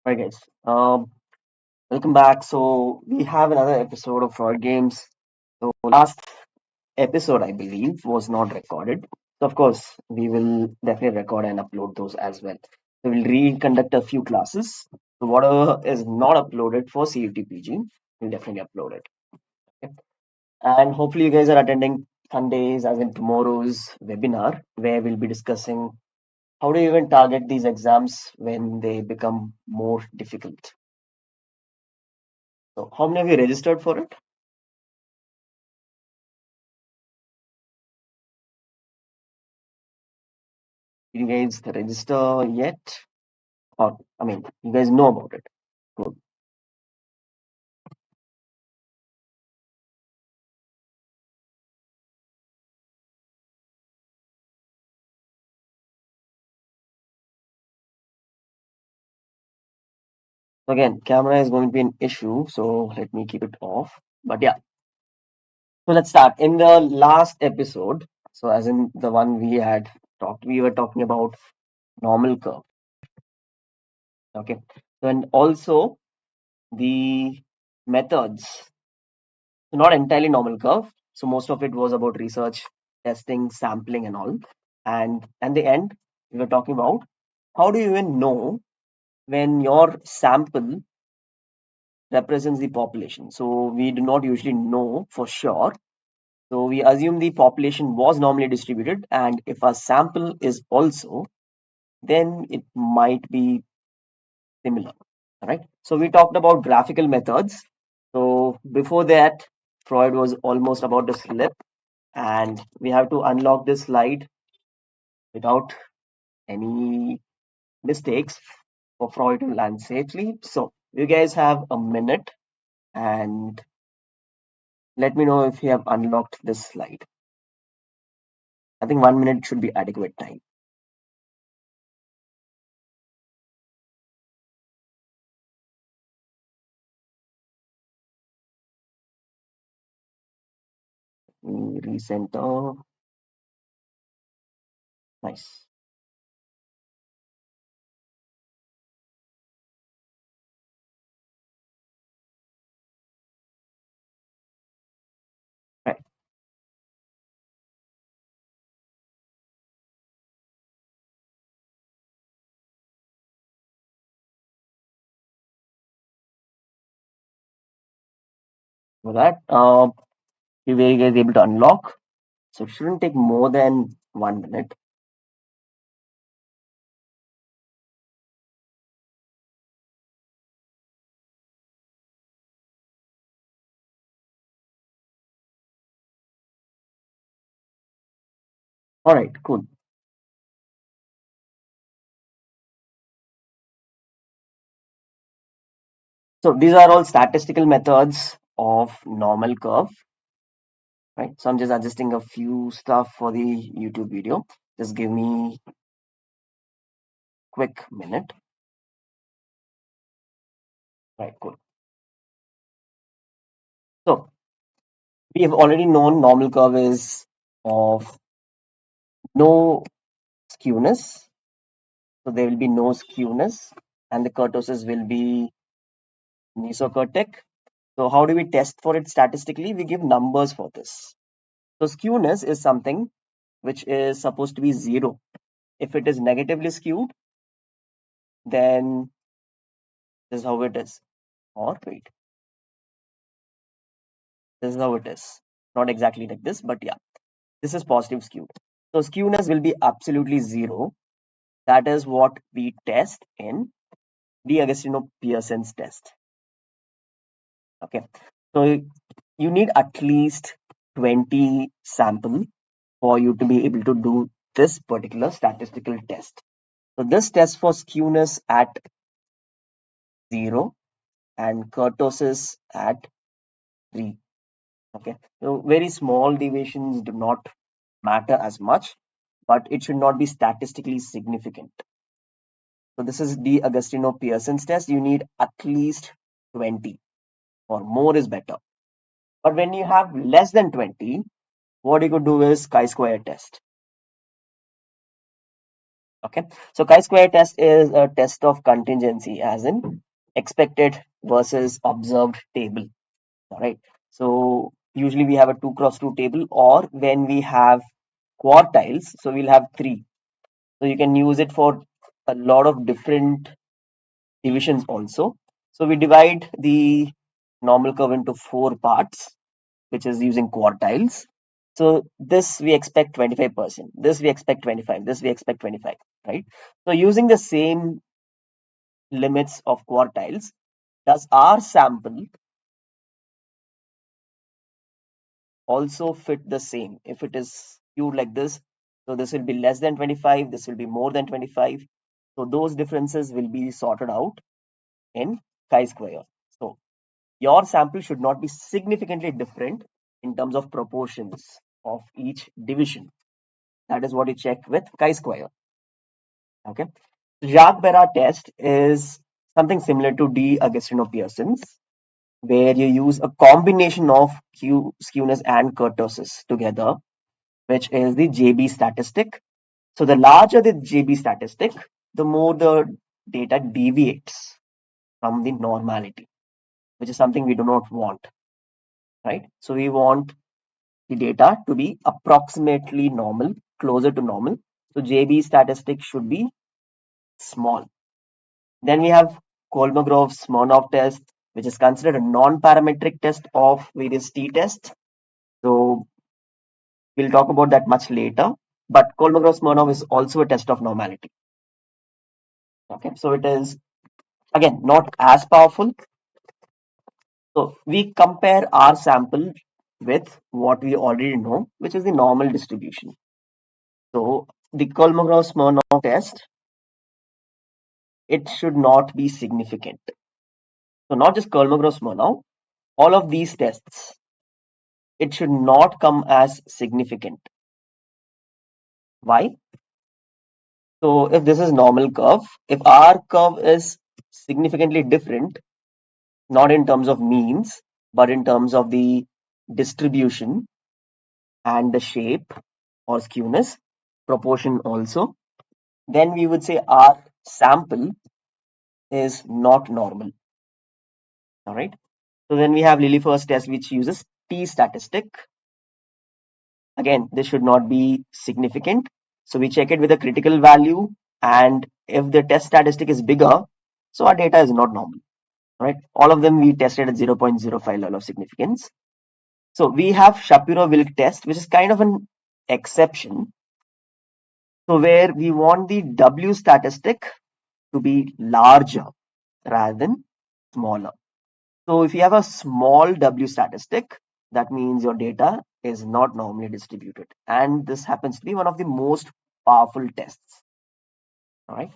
Right, guys. Welcome back. So we have another episode of Freud Games. So last episode, I believe, was not recorded. So of course, we will definitely record and upload those as well. So we'll reconduct a few classes. So whatever is not uploaded for CUTPG, we'll definitely upload it. Okay? And hopefully, you guys are attending Sundays, as in tomorrow's webinar, where we'll be discussing how do you even target these exams when they become more difficult. So how many of you registered for it? Did you guys register yet? Or, I mean, you guys know about it. Cool. So again, camera is going to be an issue, so let me keep it off. But yeah, so let's start. In the last episode, so as in the one we had talked, we were talking about normal curve. Okay. So, and also the methods, so not entirely normal curve. So most of it was about research, testing, sampling, and all. And at the end, we were talking about how do you even know when your sample represents the population. So we do not usually know for sure. So we assume the population was normally distributed, and if a sample is also, then it might be similar. All right. So we talked about graphical methods. So before that, Freud was almost about to slip, and we have to unlock this slide without any mistakes for Freud to land safely. So you guys have a minute and let me know if you have unlocked this slide. I think 1 minute should be adequate time. Recenter. Nice. Right. For that, you guys able to unlock. So it shouldn't take more than 1 minute. All right, cool. So these are all statistical methods of normal curve, right? So I'm just adjusting a few stuff for the YouTube video. Just give me quick minute. Right, cool. So we have already known normal curve is of no skewness. So there will be no skewness and the kurtosis will be mesokurtic. So how do we test for it statistically? We give numbers for this. So skewness is something which is supposed to be zero. If it is negatively skewed, then this is how it is. Or wait, this is how it is. Not exactly like this, but yeah, this is positive skewed. So skewness will be absolutely zero. That is what we test in the Agostino-Pearson's test. Okay, so you need at least 20 sample for you to be able to do this particular statistical test. So this test for skewness at 0 and kurtosis at 3. Okay, so very small deviations do not matter as much, but it should not be statistically significant. So this is the Agostino-Pearson's test. You need at least 20 or more is better. But when you have less than 20, what you could do is chi-square test. Okay, so chi-square test is a test of contingency, as in expected versus observed table. All right. So usually we have a 2 cross 2 table, or when we have quartiles, so we'll have three. So you can use it for a lot of different divisions also. So we divide the normal curve into four parts, which is using quartiles. So this we expect 25%, this we expect 25, this we expect 25, right? So using the same limits of quartiles, does our sample also fit the same? If it is skewed like this, so this will be less than 25, this will be more than 25. So those differences will be sorted out in chi-square. So your sample should not be significantly different in terms of proportions of each division. That is what you check with chi-square. Okay. Jacques-Berat test is something similar to D'Agostino-Pearson's, where you use a combination of skewness and kurtosis together, which is the JB statistic. So the larger the JB statistic, the more the data deviates from the normality, which is something we do not want, right? So we want the data to be approximately normal, closer to normal. So JB statistic should be small. Then we have Kolmogorov-Smirnov test, which is considered a non-parametric test of various t-tests. So we'll talk about that much later. But Kolmogorov-Smirnov is also a test of normality. Okay, so it is again not as powerful. So we compare our sample with what we already know, which is the normal distribution. So the Kolmogorov-Smirnov test, it should not be significant. So not just Kolmogorov-Smirnov, all of these tests, it should not come as significant. Why? So if this is normal curve, if our curve is significantly different, not in terms of means, but in terms of the distribution and the shape or skewness, proportion also, then we would say our sample is not normal. All right. So then we have Lilliefors test, which uses t statistic. Again, this should not be significant. So we check it with a critical value, and if the test statistic is bigger, so our data is not normal. Right? All of them we tested at 0.05 level of significance. So we have Shapiro-Wilk test, which is kind of an exception. So where we want the W statistic to be larger rather than smaller. So if you have a small W statistic, that means your data is not normally distributed. And this happens to be one of the most powerful tests. All right.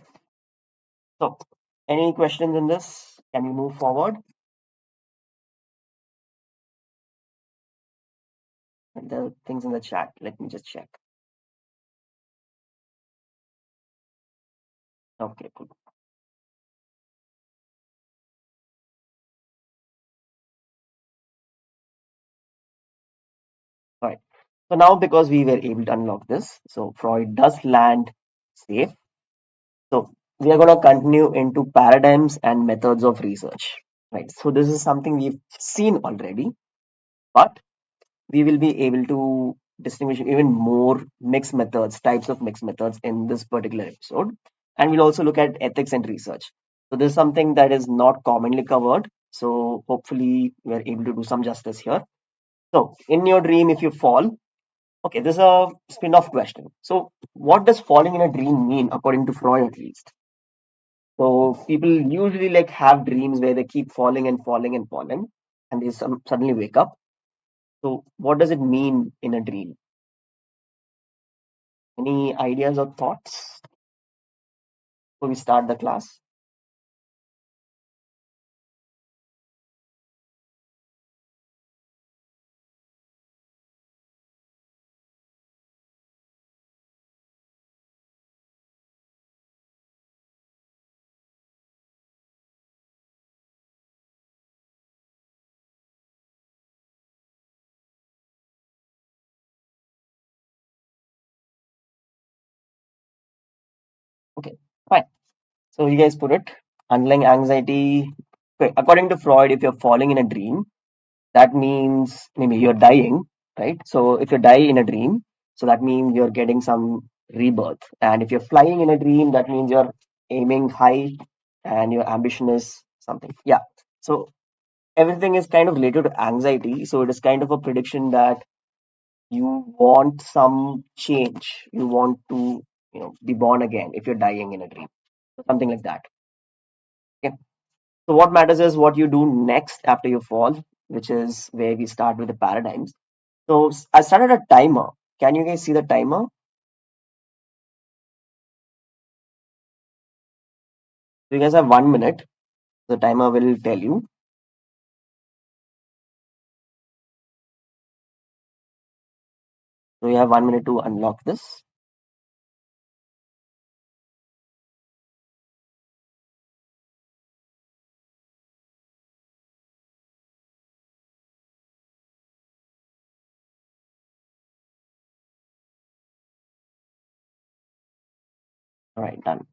So any questions in this? Can we move forward? And the things in the chat, let me just check. Okay, good. All right. So now because we were able to unlock this, so Freud does land safe. So we are going to continue into paradigms and methods of research. Right. So this is something we've seen already, but we will be able to distinguish even more mixed methods, types of mixed methods in this particular episode. And we'll also look at ethics and research. So this is something that is not commonly covered. So hopefully we are able to do some justice here. So in your dream, if you fall, okay, this is a spin-off question. So what does falling in a dream mean according to Freud at least? So people usually like have dreams where they keep falling and falling and falling and they suddenly wake up. So what does it mean in a dream? Any ideas or thoughts before we start the class? Okay, fine. So you guys put it. Underlying anxiety. Okay, according to Freud, if you're falling in a dream, that means maybe you're dying, right? So if you die in a dream, so that means you're getting some rebirth. And if you're flying in a dream, that means you're aiming high and your ambition is something. Yeah. So everything is kind of related to anxiety. So it is kind of a prediction that you want some change. You want to, be born again if you're dying in a dream. Something like that. Okay. So what matters is what you do next after you fall, which is where we start with the paradigms. So I started a timer. Can you guys see the timer? So you guys have 1 minute. The timer will tell you. So you have 1 minute to unlock this. All right, done.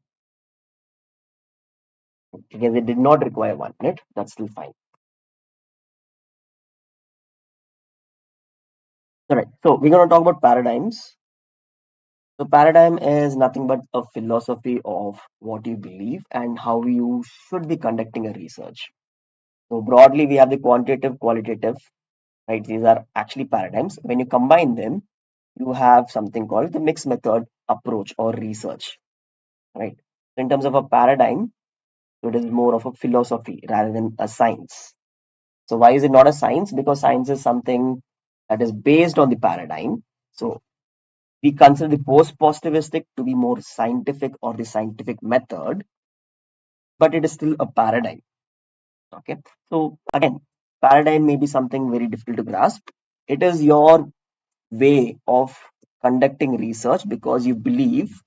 Because it did not require 1 minute. That's still fine. All right. So we're going to talk about paradigms. So paradigm is nothing but a philosophy of what you believe and how you should be conducting a research. So broadly, we have the quantitative, qualitative, right? These are actually paradigms. When you combine them, you have something called the mixed method approach or research, right? In terms of a paradigm, it is more of a philosophy rather than a science. So why is it not a science? Because science is something that is based on the paradigm. So we consider the post-positivistic to be more scientific or the scientific method, but it is still a paradigm. Okay. So again, paradigm may be something very difficult to grasp. It is your way of conducting research because you believe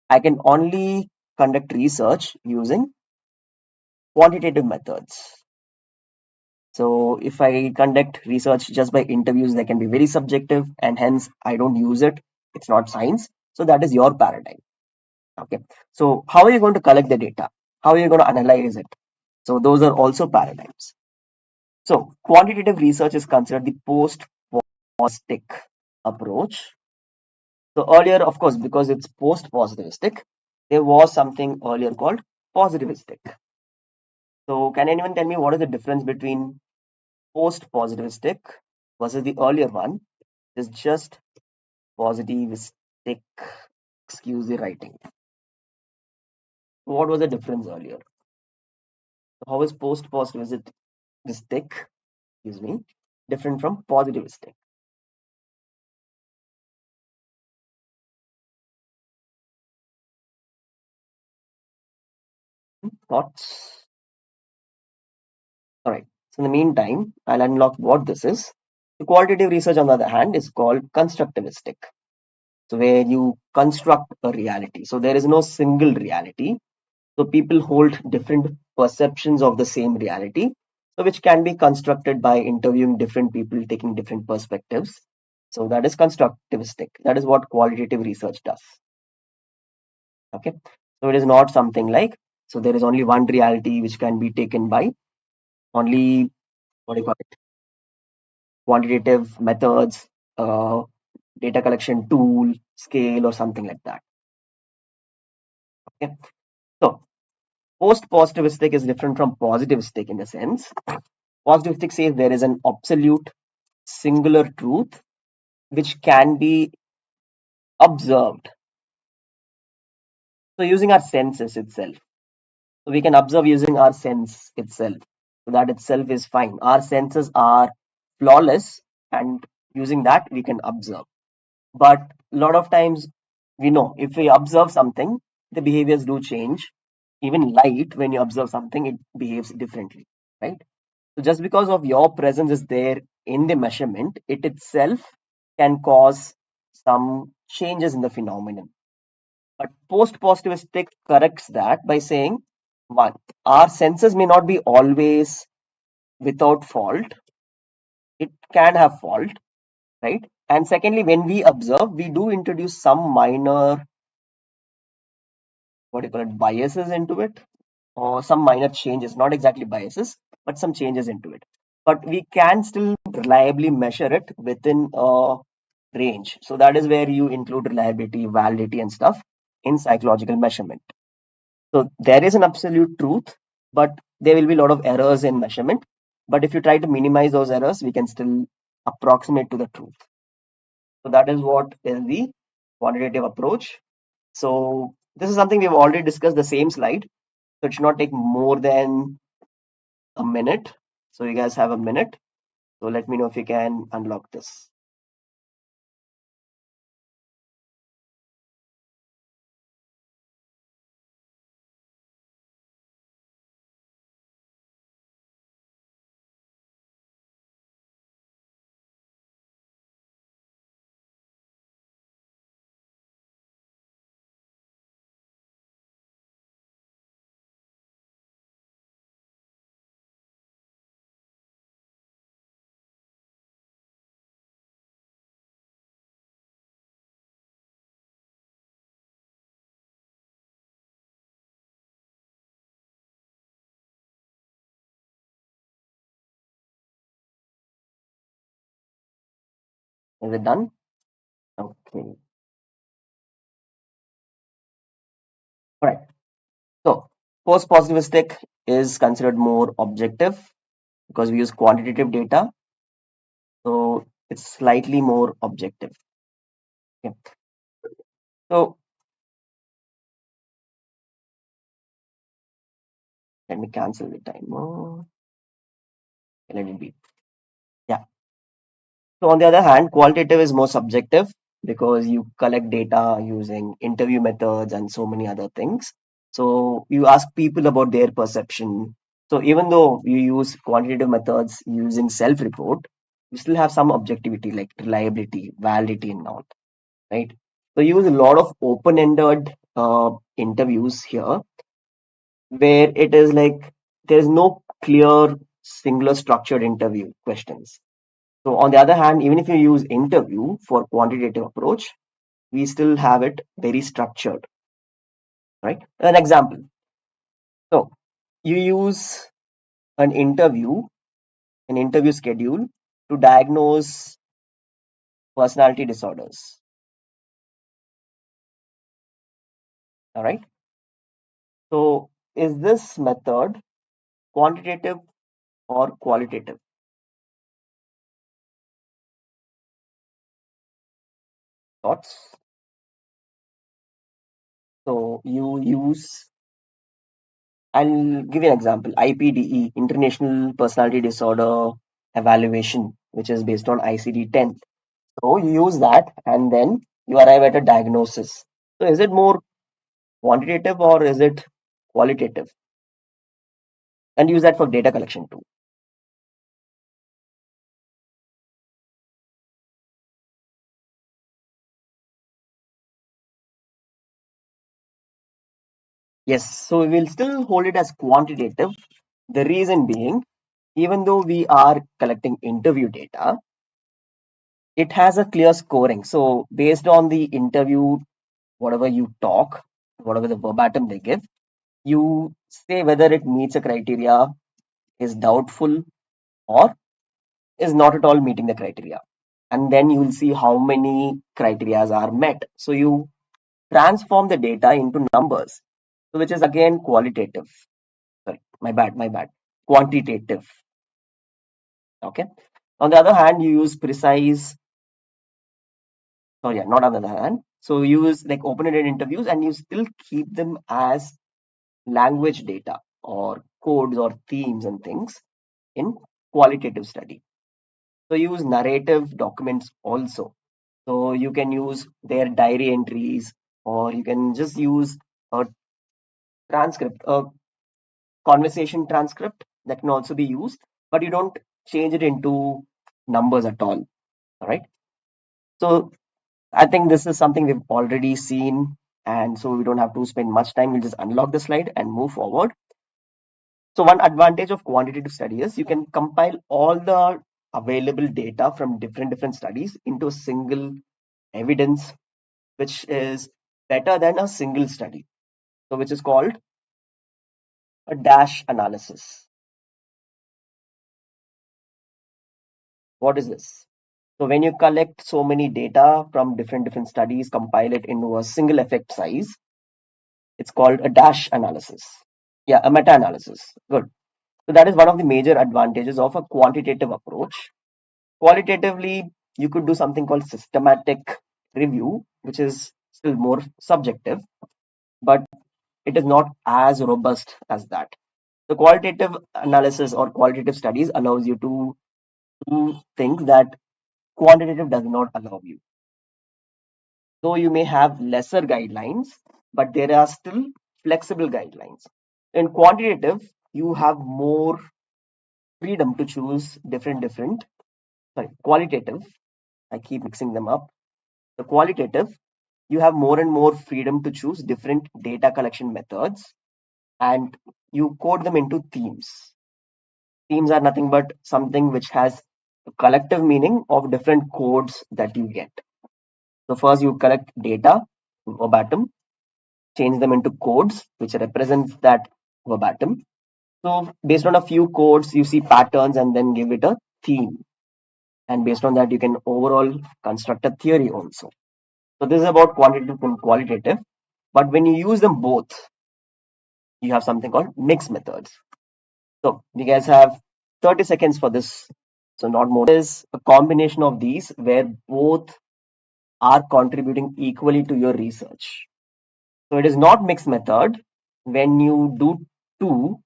I can only conduct research using quantitative methods. So if I conduct research just by interviews, they can be very subjective and hence I don't use it. It's not science. So that is your paradigm. Okay. So how are you going to collect the data? How are you going to analyze it? So those are also paradigms. So quantitative research is considered the post-positivistic approach. So earlier, of course, because it's post-positivistic, there was something earlier called positivistic. So can anyone tell me what is the difference between post-positivistic versus the earlier one? It's just positivistic. Excuse the writing. What was the difference earlier? How is post-positivistic, excuse me, different from positivistic? Thoughts? All right. So in the meantime, I'll unlock what this is. The qualitative research, on the other hand, is called constructivistic. So where you construct a reality. So there is no single reality. So people hold different perceptions of the same reality, so which can be constructed by interviewing different people, taking different perspectives. So that is constructivistic. That is what qualitative research does. Okay. So it is not something like, so there is only one reality which can be taken by only, what do you call it, quantitative methods, uh, data collection tool, scale, or something like that. Okay. So post-positivistic is different from positivistic in the sense positivistic says there is an absolute singular truth which can be observed. So using our senses itself. So we can observe using our sense itself. So that itself is fine. Our senses are flawless and using that we can observe. But a lot of times we know if we observe something, the behaviors do change. Even light, when you observe something, it behaves differently, right? So just because of your presence is there in the measurement, it itself can cause some changes in the phenomenon. But post-positivistic corrects that by saying, one, our senses may not be always without fault. It can have fault, right? And secondly, when we observe, we do introduce some minor what do you call it, biases into it, or some minor changes, not exactly biases, but some changes into it. But we can still reliably measure it within a range. So that is where you include reliability, validity, and stuff in psychological measurement. So there is an absolute truth, but there will be a lot of errors in measurement. But if you try to minimize those errors, we can still approximate to the truth. So that is what is the quantitative approach. So this is something we've already discussed the same slide. So it should not take more than a minute. So you guys have a minute. So let me know if you can unlock this. Is it done? Okay. All right. So post positivistic is considered more objective because we use quantitative data. So it's slightly more objective. Okay. So let me cancel the timer. Let it be. Yeah. So on the other hand, qualitative is more subjective because you collect data using interview methods and so many other things. So you ask people about their perception. So even though you use quantitative methods using self-report, you still have some objectivity like reliability, validity, and all, right? So you use a lot of open-ended interviews here, where it is like there's no clear, singular structured interview questions. So on the other hand, even if you use interview for quantitative approach, we still have it very structured, right? An example. So you use an interview, an interview schedule to diagnose personality disorders. All right. So is this method quantitative or qualitative? Thoughts? So you use, I'll give you an example, IPDE, International Personality Disorder Evaluation, which is based on ICD-10. So you use that and then you arrive at a diagnosis. So is it more quantitative or is it qualitative? And use that for data collection too. Yes, so we will still hold it as quantitative. The reason being, even though we are collecting interview data, it has a clear scoring. So based on the interview, whatever you talk, whatever the verbatim they give, you say whether it meets a criteria, is doubtful, or is not at all meeting the criteria. And then you will see how many criterias are met. So you transform the data into numbers, so which is again qualitative. Sorry, my bad. Quantitative. Okay. On the other hand, you use precise. Sorry, yeah, not on the other hand. So you use like open-ended interviews, and you still keep them as language data or codes or themes and things in qualitative study. So use narrative documents also. So you can use their diary entries, or you can just use a transcript, a conversation transcript that can also be used, but you don't change it into numbers at all. All right. So I think this is something we've already seen, and so we don't have to spend much time. We'll just unlock the slide and move forward. So one advantage of quantitative study is you can compile all the available data from different studies into a single evidence, which is better than a single study. so which is called a dash analysis. What is this? So when you collect so many data from different studies, compile it into a single effect size, it's called a dash analysis. Yeah, a meta-analysis. Good. So that is one of the major advantages of a quantitative approach. Qualitatively, you could do something called systematic review, which is still more subjective, but it is not as robust as that. The qualitative analysis or qualitative studies allows you to do things that quantitative does not allow you. Though you may have lesser guidelines, but there are still flexible guidelines. In quantitative, you have more freedom to choose different, sorry, qualitative. I keep mixing them up. The qualitative, you have more and more freedom to choose different data collection methods and you code them into themes. Themes are nothing but something which has a collective meaning of different codes that you get. So first you collect data verbatim, change them into codes which represents that verbatim. So based on a few codes, you see patterns and then give it a theme. And based on that, you can overall construct a theory also. So this is about quantitative and qualitative. But when you use them both, you have something called mixed methods. So you guys have 30 seconds for this. So not more. It is a combination of these where both are contributing equally to your research. So it is not mixed method when you do two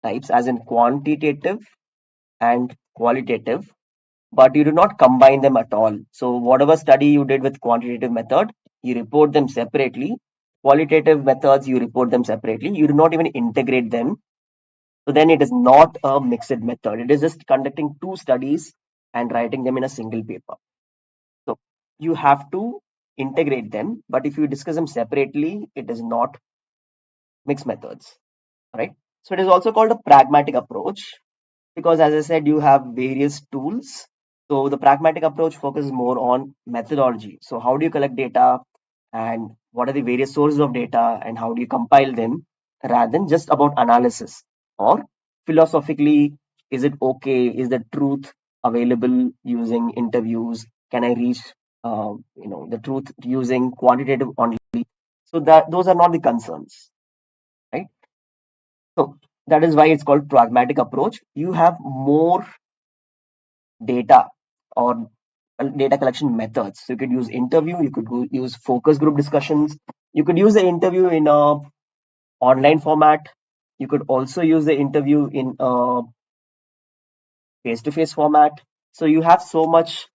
types as in quantitative and qualitative, but you do not combine them at all. So whatever study you did with quantitative method, you report them separately. Qualitative methods, you report them separately. You do not even integrate them. So then it is not a mixed method. It is just conducting two studies and writing them in a single paper. So you have to integrate them, but if you discuss them separately, it is not mixed methods, right? So it is also called a pragmatic approach because as I said, you have various tools. So the pragmatic approach focuses more on methodology. So how do you collect data and what are the various sources of data and how do you compile them rather than just about analysis or philosophically, is it okay? Is the truth available using interviews? Can I reach, the truth using quantitative only? So that those are not the concerns, right? So that is why it's called pragmatic approach. You have more data or data collection methods. So you could use interview, you could use focus group discussions, you could use the interview in a online format. You could also use the interview in a face-to-face format. So you have so much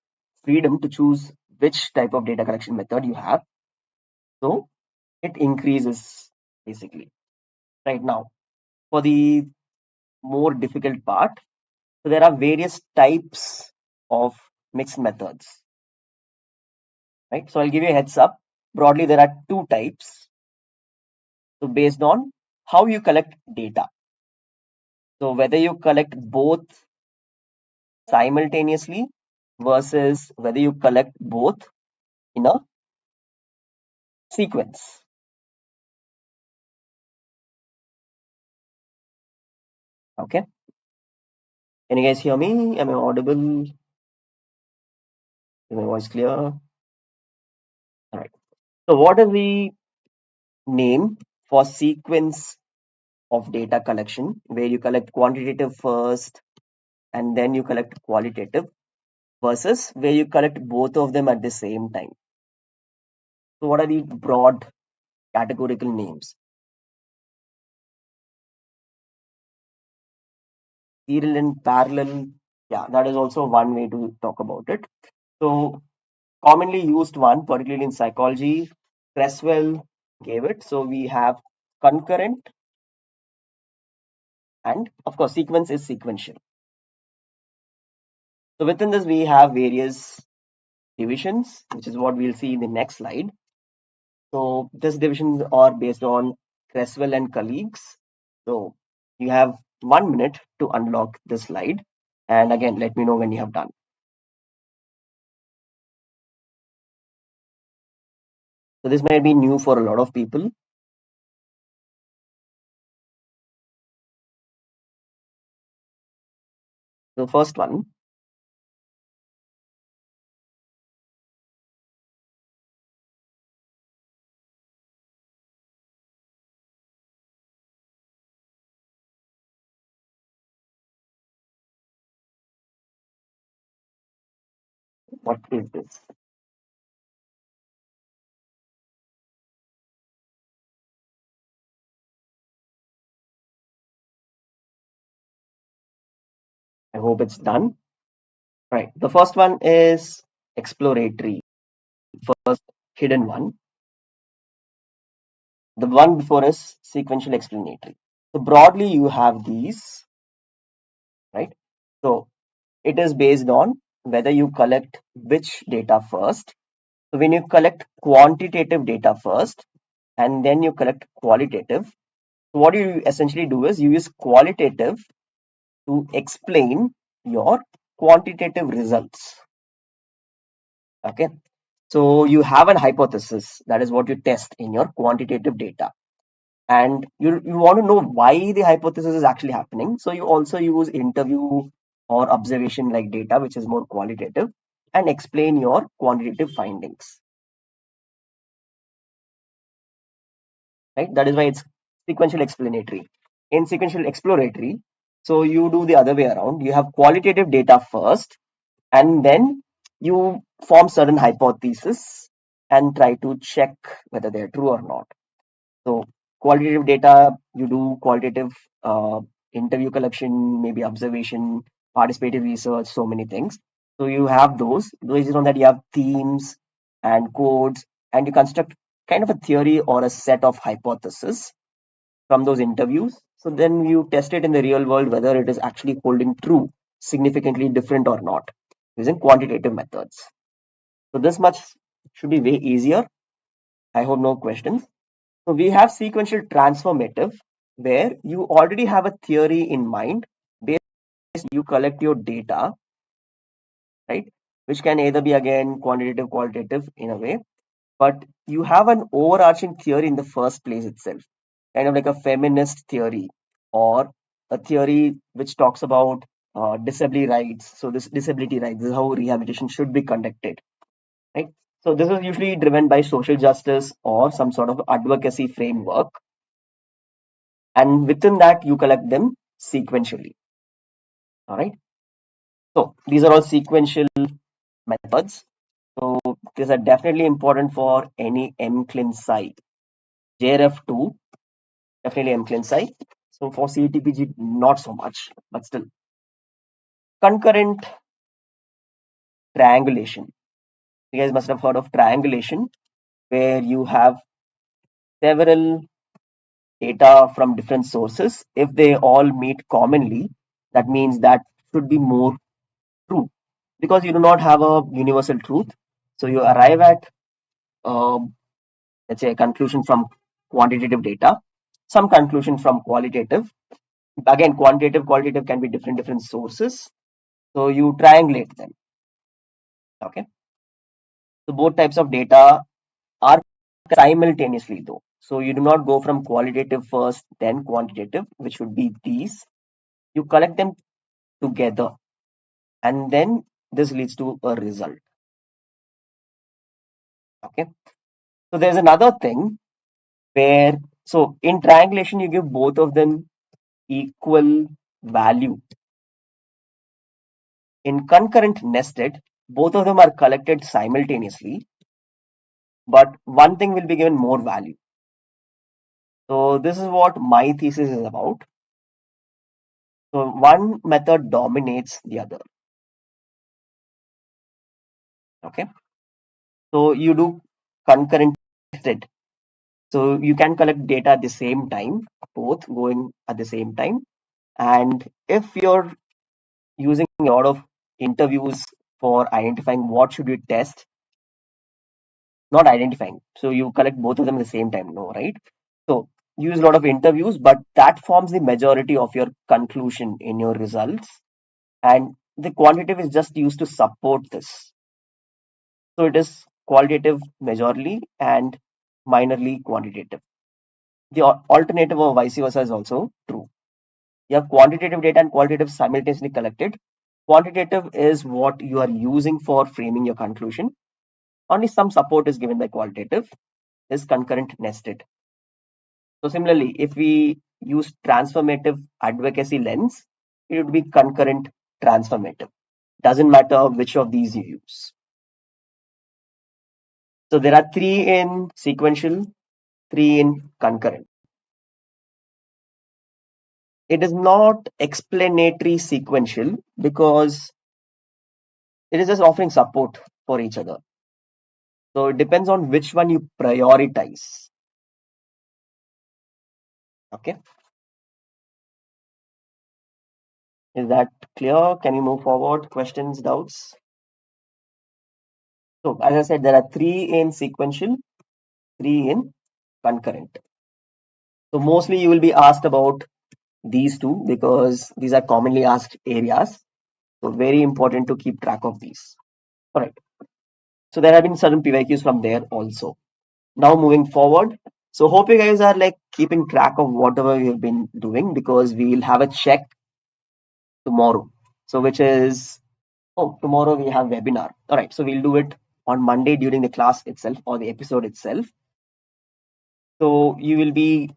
freedom to choose which type of data collection method you have. So it increases basically. Right now, for the more difficult part, so there are various types of mixed methods, right? So I'll give you a heads up. Broadly, there are two types. So based on how you collect data. So whether you collect both simultaneously versus whether you collect both in a sequence. Okay. Can you guys hear me? Am I audible? Is my voice clear? All right. So what is the name for sequence of data collection where you collect quantitative first and then you collect qualitative versus where you collect both of them at the same time? So what are the broad categorical names? Serial and parallel. Yeah, that is also one way to talk about it. So commonly used one, particularly in psychology, Creswell gave it. So we have concurrent and of course sequence is sequential. So within this we have various divisions, which is what we'll see in the next slide. So these divisions are based on Creswell and colleagues. So you have 1 minute to unlock this slide. And again, let me know when you have done. So this might be new for a lot of people. The first one, what is this? I hope it's done. Right. The first one is exploratory, first hidden one. The one before is sequential explanatory. So broadly, you have these, right? So it is based on whether you collect which data first. So when you collect quantitative data first and then you collect qualitative, so what you essentially do is you use qualitative to explain your quantitative results. Okay. So you have an hypothesis, that is what you test in your quantitative data. And you want to know why the hypothesis is actually happening. So you also use interview or observation like data, which is more qualitative, and explain your quantitative findings. Right? That is why it's sequential explanatory. In sequential exploratory, so you do the other way around. You have qualitative data first, and then you form certain hypotheses and try to check whether they're true or not. So qualitative data, you do qualitative interview collection, maybe observation, participative research, so many things. So you have those. Based on that, you have themes and codes, and you construct kind of a theory or a set of hypotheses from those interviews. So then you test it in the real world whether it is actually holding true, significantly different or not, using quantitative methods. So this much should be way easier. I hope no questions. So we have sequential transformative, where you already have a theory in mind. Based you collect your data, right? Which can either be again quantitative, qualitative in a way, but you have an overarching theory in the first place itself, kind of like a feminist theory or a theory which talks about disability rights. So this disability rights, this is how rehabilitation should be conducted, right? So this is usually driven by social justice or some sort of advocacy framework, and within that you collect them sequentially. All right. So these are all sequential methods. So these are definitely important for any MCLIN sci. JRF2 definitely MCLIN sci. So for CTPG not so much, but still. Concurrent triangulation. You guys must have heard of triangulation, where you have several data from different sources. If they all meet commonly, that means that should be more true, because you do not have a universal truth. So you arrive at, let's say, a conclusion from quantitative data, some conclusion from qualitative. Again, qualitative can be different sources. So you triangulate them. Okay. So both types of data are simultaneously though. So you do not go from qualitative first, then quantitative, which would be these. You collect them together, and then this leads to a result. Okay. So there's another thing where, so in triangulation you give both of them equal value. In concurrent nested, both of them are collected simultaneously, but one thing will be given more value. So this is what my thesis is about. So one method dominates the other. Okay. So you do concurrent nested. So you can collect data at the same time, both going at the same time. And if you're using a lot of interviews for identifying what should you test, not identifying. So you collect both of them at the same time, no, right? So you use a lot of interviews, but that forms the majority of your conclusion in your results. And the quantitative is just used to support this. So it is qualitative majorly and minorly quantitative. The alternative or vice versa is also true. You have quantitative data and qualitative simultaneously collected. Quantitative is what you are using for framing your conclusion. Only some support is given by qualitative, is concurrent nested. So similarly, if we use transformative advocacy lens, it would be concurrent transformative. Doesn't matter which of these you use. So there are three in sequential, three in concurrent. It is not explanatory sequential because it is just offering support for each other. So it depends on which one you prioritize. Okay. Is that clear? Can you move forward? Questions, doubts? So as I said, there are three in sequential, three in concurrent. So mostly you will be asked about these two because these are commonly asked areas. So very important to keep track of these. All right. So there have been certain PYQs from there also. Now moving forward. So hope you guys are like keeping track of whatever we have been doing because we will have a check tomorrow. So which is, oh, tomorrow we have webinar. All right. So we'll do it on Monday during the class itself or the episode itself. So you will be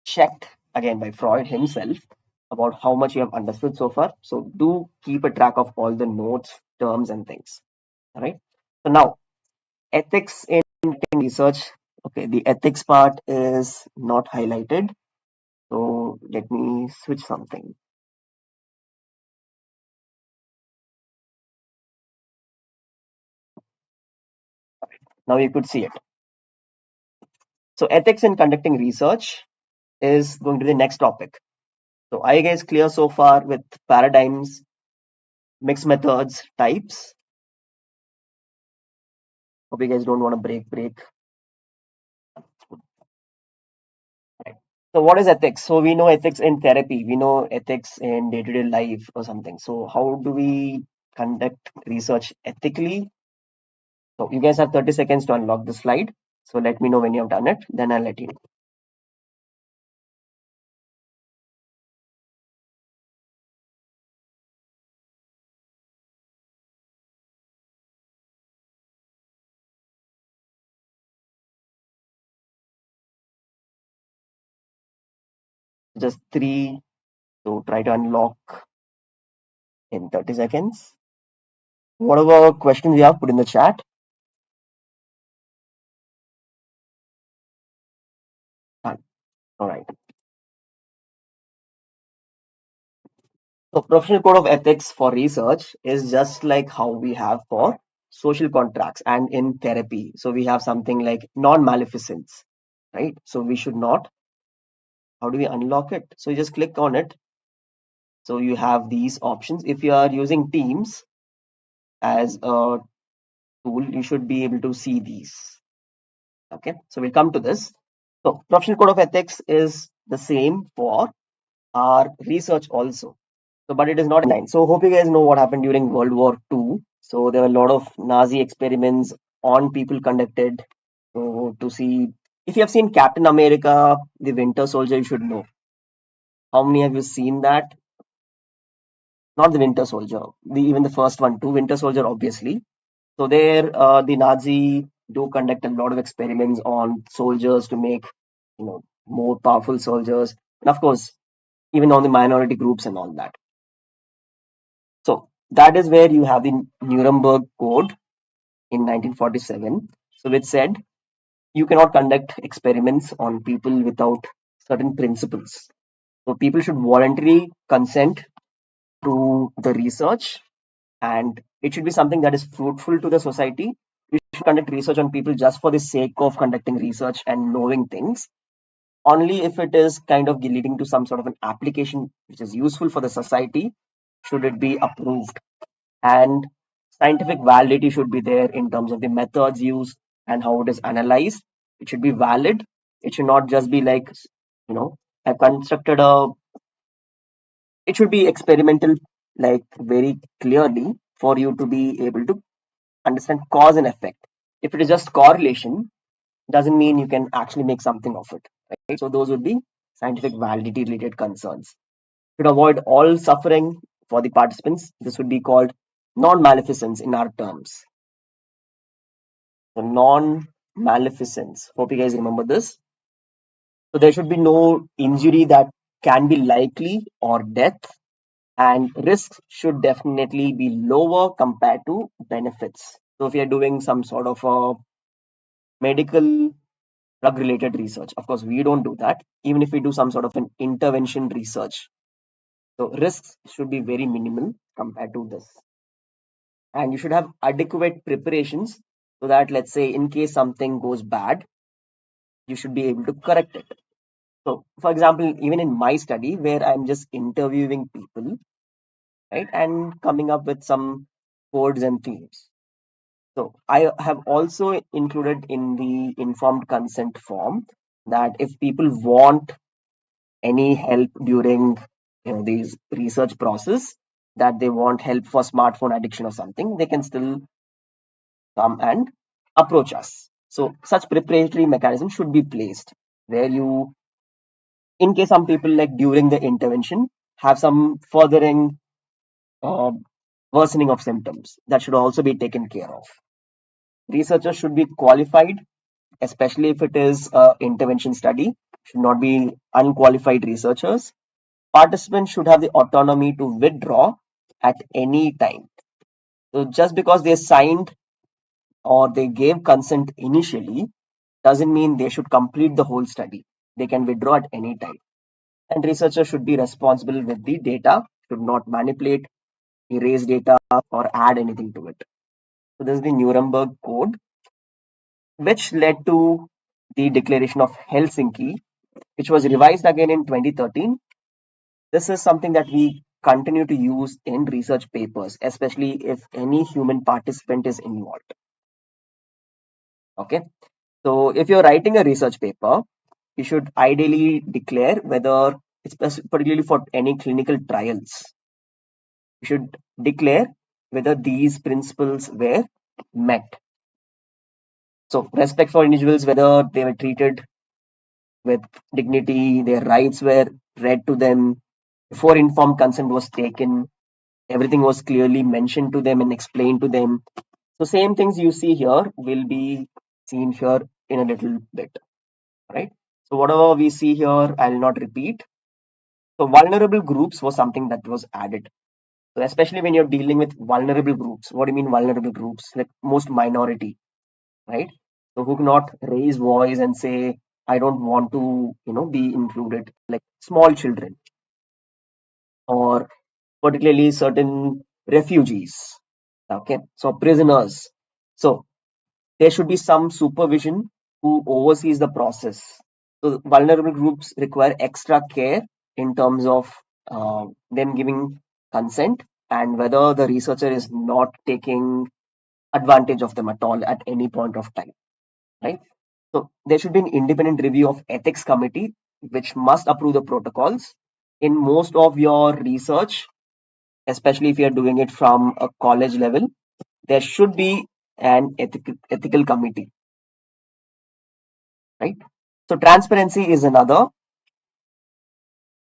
checked again by Freud himself about how much you have understood so far. So do keep a track of all the notes, terms, and things. All right. So now ethics in research. Okay, the ethics part is not highlighted. So let me switch something. Now you could see it. So ethics in conducting research is going to be the next topic. So are you guys clear so far with paradigms, mixed methods, types? Hope you guys don't want to break. Right. So what is ethics? So we know ethics in therapy, we know ethics in day-to-day life or something. So how do we conduct research ethically? So you guys have 30 seconds to unlock the slide. So let me know when you have done it, then I'll let you know. Just three. So try to unlock in 30 seconds. Whatever questions you have, put in the chat. Done. All right. So professional code of ethics for research is just like how we have for social contracts and in therapy. So we have something like non-maleficence, right? So we should not. How do we unlock it? So you just click on it. So you have these options. If you are using Teams as a tool, you should be able to see these. Okay, so we'll come to this. So professional code of ethics is the same for our research also. So, but it is not in line. So hope you guys know what happened during World War II. So there were a lot of Nazi experiments on people conducted. So to see if you have seen Captain America, the Winter Soldier, you should know. How many have you seen that? Not the Winter Soldier, even the first one, too, Winter Soldier, obviously. So there, the Nazi do conduct a lot of experiments on soldiers to make, more powerful soldiers, and of course, even on the minority groups and all that. So that is where you have the Nuremberg Code in 1947. So which said you cannot conduct experiments on people without certain principles. So people should voluntarily consent to the research and it should be something that is fruitful to the society. We should conduct research on people just for the sake of conducting research and knowing things. Only if it is kind of leading to some sort of an application which is useful for the society should it be approved. And scientific validity should be there in terms of the methods used and how it is analyzed. It should be valid. It should not just be like, I constructed a, it should be experimental, like very clearly for you to be able to understand cause and effect. If it is just correlation, doesn't mean you can actually make something of it. Right? So those would be scientific validity related concerns. Should avoid all suffering. for the participants. This would be called non-maleficence in our terms. So non-maleficence. Hope you guys remember this. So there should be no injury that can be likely or death, and risks should definitely be lower compared to benefits. So if you're doing some sort of a medical drug related research, of course we don't do that. Even if we do some sort of an intervention research, so risks should be very minimal compared to this. And you should have adequate preparations so that, let's say, in case something goes bad, you should be able to correct it. So for example, even in my study where I'm just interviewing people, right, and coming up with some codes and themes, so I have also included in the informed consent form that if people want any help during these research process, that they want help for smartphone addiction or something, they can still come and approach us. So such preparatory mechanism should be placed where you, in case some people like during the intervention have some furthering uh, worsening of symptoms, that should also be taken care of. Researchers should be qualified, especially if it is a intervention study, should not be unqualified researchers. Participants should have the autonomy to withdraw at any time. So just because they signed or they gave consent initially doesn't mean they should complete the whole study. They can withdraw at any time. And researchers should be responsible with the data, should not manipulate, erase data, or add anything to it. So this is the Nuremberg Code, which led to the Declaration of Helsinki, which was revised again in 2013. This is something that we continue to use in research papers, especially if any human participant is involved. Okay. So if you're writing a research paper, you should ideally declare whether it's particularly for any clinical trials. You should declare whether these principles were met. So respect for individuals, whether they were treated with dignity, their rights were read to them, before informed consent was taken, everything was clearly mentioned to them and explained to them. So same things you see here will be seen here in a little bit, right? So whatever we see here, I'll not repeat. So vulnerable groups was something that was added. So especially when you're dealing with vulnerable groups, what do you mean vulnerable groups? Like most minority, right? So who cannot raise voice and say, I don't want to, be included, like small children or particularly certain refugees. Okay, so prisoners. So there should be some supervision who oversees the process. So vulnerable groups require extra care in terms of them giving consent and whether the researcher is not taking advantage of them at all at any point of time, right? So there should be an independent review of ethics committee which must approve the protocols. In most of your research, especially if you're doing it from a college level, there should be an ethical committee, right? So transparency is another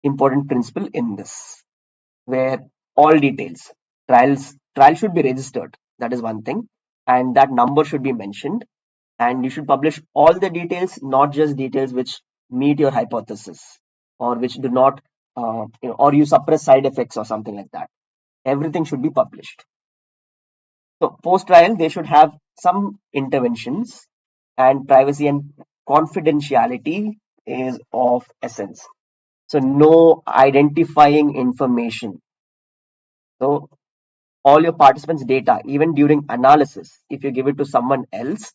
important principle in this, where all details, trial should be registered. That is one thing, and that number should be mentioned, and you should publish all the details, not just details which meet your hypothesis or which do not, or you suppress side effects or something like that. Everything should be published. So post-trial, they should have some interventions, and privacy and confidentiality is of essence. So no identifying information. So all your participants' data, even during analysis, if you give it to someone else,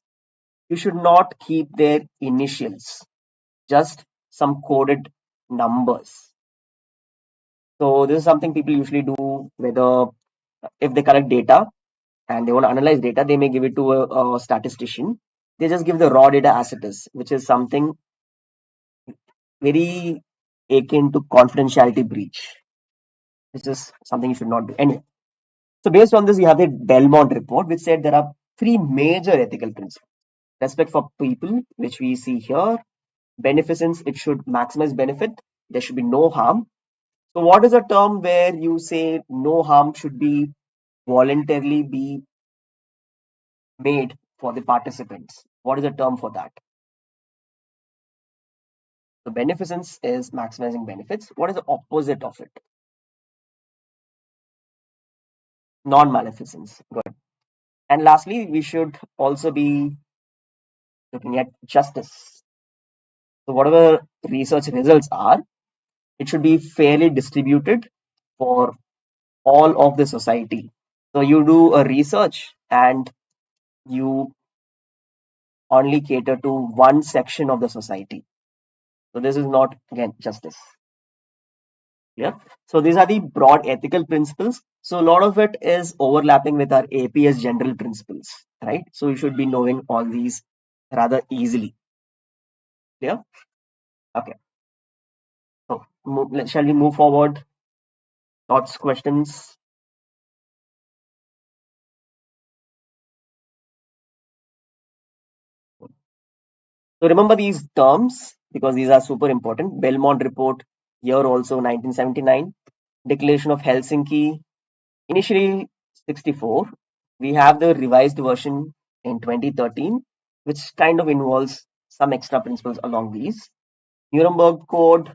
you should not keep their initials, just some coded numbers. So this is something people usually do, whether if they collect data and they want to analyze data, they may give it to a statistician. They just give the raw data as it is, which is something very akin to confidentiality breach. This is something you should not do. Anyway, so based on this, you have the Belmont report, which said there are three major ethical principles. Respect for people, which we see here. Beneficence, it should maximize benefit. There should be no harm. So what is a term where you say no harm should be voluntarily be made for the participants? What is the term for that? So beneficence is maximizing benefits. What is the opposite of it? Non-maleficence. Good. And lastly, we should also be looking at justice. So whatever research results are, it should be fairly distributed for all of the society. So you do a research and you only cater to one section of the society. So this is not again justice. Yeah. So these are the broad ethical principles. So a lot of it is overlapping with our APS general principles, right? So you should be knowing all these rather easily. Yeah. Okay. So shall we move forward? Thoughts, questions? So remember these terms because these are super important. Belmont Report, year also 1979. Declaration of Helsinki, initially 64. We have the revised version in 2013, which kind of involves some extra principles along these. Nuremberg Code,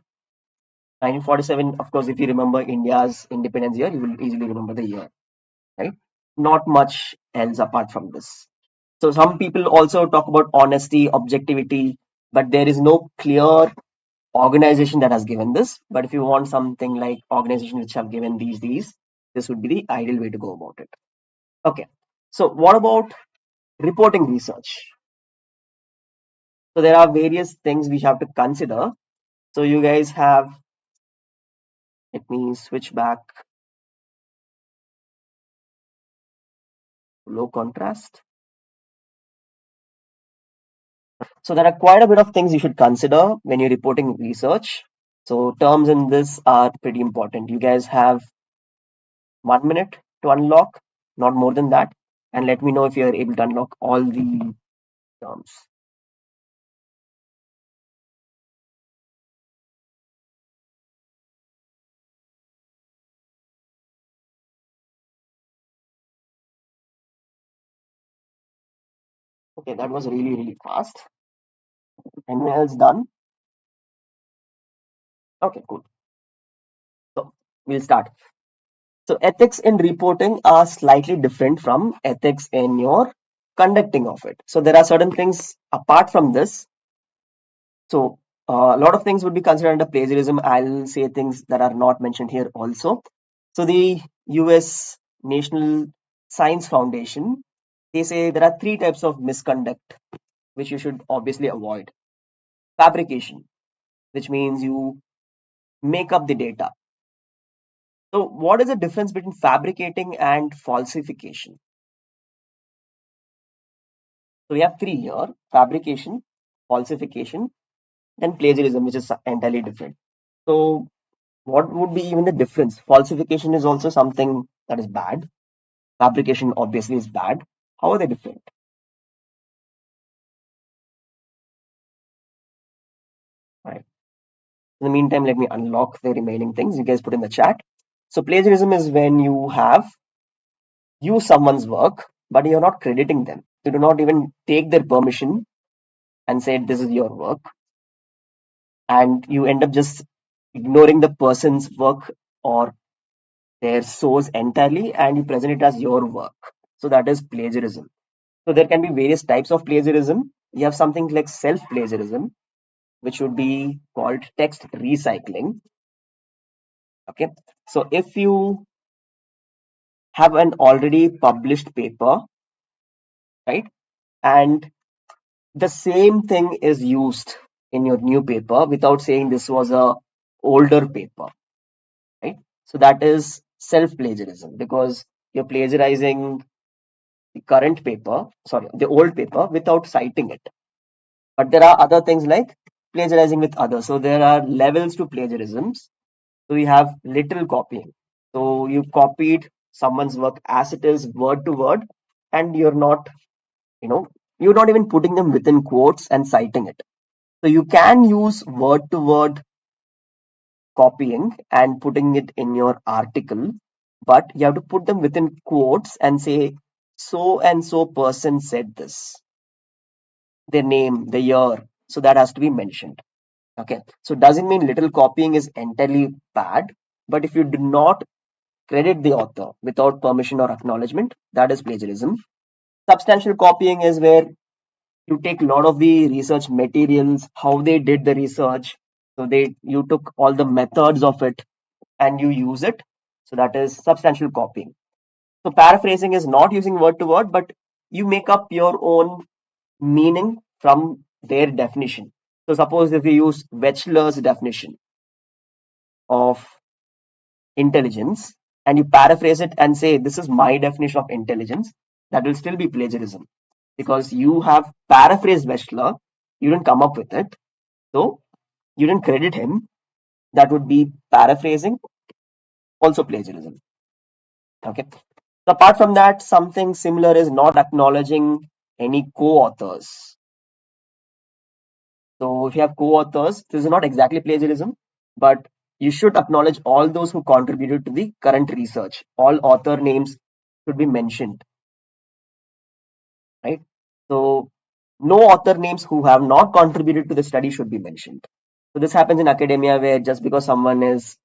1947. Of course, if you remember India's independence year, you will easily remember the year, right? Not much else apart from this. So some people also talk about honesty, objectivity, but there is no clear organization that has given this. But if you want something like organization which have given these, this would be the ideal way to go about it. Okay. So what about reporting research? So there are various things we have to consider. So you guys have, let me switch back to low contrast. So there are quite a bit of things you should consider when you're reporting research. So terms in this are pretty important. You guys have 1 minute to unlock, not more than that. And let me know if you're able to unlock all the terms. Okay, that was really, really fast. Anyone else done? Okay, cool. So we'll start. So ethics in reporting are slightly different from ethics in your conducting of it. So there are certain things apart from this. So a lot of things would be considered under plagiarism. I'll say things that are not mentioned here also. So the US National Science Foundation, they say there are three types of misconduct which you should obviously avoid. Fabrication, which means you make up the data. So what is the difference between fabricating and falsification? So we have three here: fabrication, falsification, then plagiarism, which is entirely different. So what would be even the difference? Falsification is also something that is bad. Fabrication obviously is bad. How are they different? Right. In the meantime, let me unlock the remaining things you guys put in the chat. So plagiarism is when you have used someone's work, but you're not crediting them. You do not even take their permission and say this is your work, and you end up just ignoring the person's work or their source entirely, and you present it as your work. So that is plagiarism. So there can be various types of plagiarism. You have something like self plagiarism, which would be called text recycling. Okay. So if you have an already published paper, right, and the same thing is used in your new paper without saying this was a older paper, right? So that is self plagiarism because you're plagiarizing the current paper, sorry, the old paper without citing it. But there are other things like plagiarizing with others. So there are levels to plagiarisms. So we have literal copying. So you copied someone's work as it is, word to word, and you know, you're not even putting them within quotes and citing it. So you can use word to word copying and putting it in your article, but you have to put them within quotes and say, so and so person said this, their name, the year. So that has to be mentioned. Okay. So doesn't mean little copying is entirely bad, but if you do not credit the author without permission or acknowledgement, that is plagiarism. Substantial copying is where you take a lot of the research materials, how they did the research. So you took all the methods of it and you use it. So that is substantial copying. So paraphrasing is not using word to word, but you make up your own meaning from their definition. So suppose if you use Wechsler's definition of intelligence and you paraphrase it and say, this is my definition of intelligence, that will still be plagiarism because you have paraphrased Wechsler, you didn't come up with it. So you didn't credit him. That would be paraphrasing, also plagiarism. Okay. So apart from that, something similar is not acknowledging any co-authors. So if you have co-authors, this is not exactly plagiarism, but you should acknowledge all those who contributed to the current research. All author names should be mentioned, right? So no author names who have not contributed to the study should be mentioned. So this happens in academia where just because someone is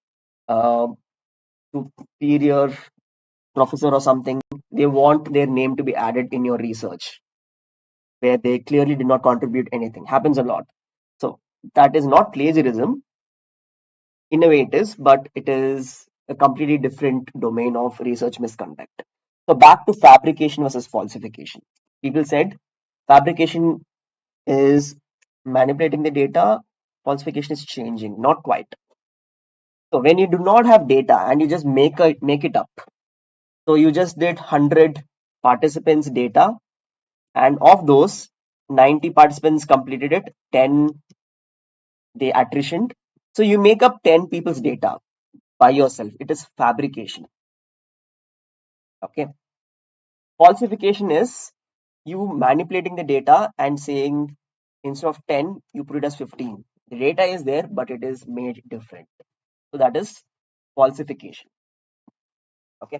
a superior professor or something, they want their name to be added in your research where they clearly did not contribute anything. Happens a lot. So that is not plagiarism. In a way it is, but it is a completely different domain of research misconduct. So back to fabrication versus falsification. People said fabrication is manipulating the data, falsification is changing, not quite. So when you do not have data and you just make it up, so you just did 100 participants data, and of those 90 participants completed it, 10 they attritioned. So you make up 10 people's data by yourself. It is fabrication. Okay. Falsification is you manipulating the data and saying instead of 10, you put it as 15. The data is there, but it is made different. So that is falsification. Okay.